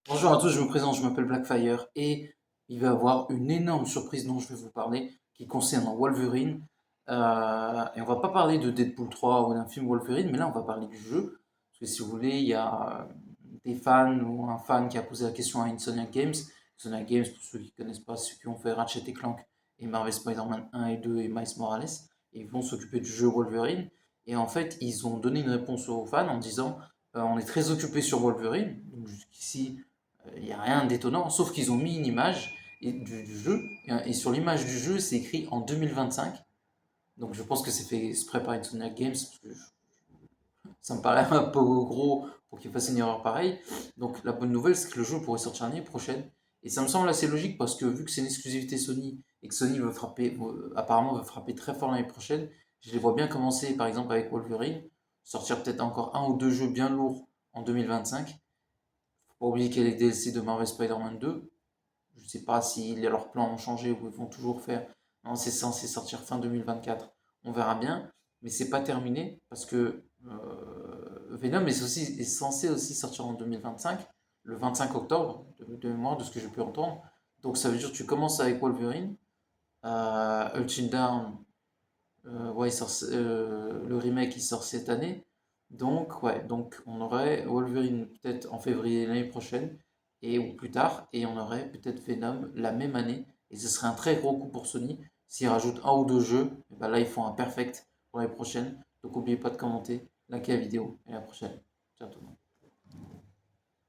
Bonjour à tous, je me présente, je m'appelle Blackfire et il va y avoir une énorme surprise dont je vais vous parler qui concerne Wolverine. Et on va pas parler de Deadpool 3 ou d'un film Wolverine, mais là on va parler du jeu. Parce que si vous voulez, il y a des fans ou un fan qui a posé la question à Insomniac Games. Insomniac Games, pour ceux qui ne connaissent pas, ceux qui ont fait Ratchet et Clank et Marvel Spider-Man 1 et 2 et Miles Morales. Et ils vont s'occuper du jeu Wolverine. Et en fait, ils ont donné une réponse aux fans en disant on est très occupé sur Wolverine. Donc jusqu'ici, il n'y a rien d'étonnant, sauf qu'ils ont mis une image du jeu, et sur l'image du jeu, c'est écrit en 2025. Donc je pense que c'est fait exprès par Insomniac Games, parce que ça me paraît un peu gros pour qu'ils fassent une erreur pareille. Donc la bonne nouvelle, c'est que le jeu pourrait sortir l'année prochaine. Et ça me semble assez logique parce que vu que c'est une exclusivité Sony et que Sony veut frapper, apparemment veut frapper très fort l'année prochaine, je les vois bien commencer par exemple avec Wolverine, sortir peut-être encore un ou deux jeux bien lourds en 2025. Faut pas oublier qu'il y a les DLC de Marvel Spider-Man 2. Je ne sais pas si leurs plans ont changé ou ils vont toujours faire. Non, c'est censé sortir fin 2024. On verra bien. Mais c'est pas terminé parce que Venom est censé aussi sortir en 2025, le 25 octobre, de mémoire, de ce que j'ai pu entendre. Donc ça veut dire que tu commences avec Wolverine, Until Dawn, ouais, le remake il sort cette année. Donc, ouais, donc on aurait Wolverine peut-être en février l'année prochaine, et ou plus tard, et on aurait peut-être Venom la même année. Et ce serait un très gros coup pour Sony. S'ils rajoutent un ou deux jeux, et ben là ils font un perfect pour l'année prochaine. Donc n'oubliez pas de commenter, liker la vidéo, et à la prochaine. Ciao tout le monde.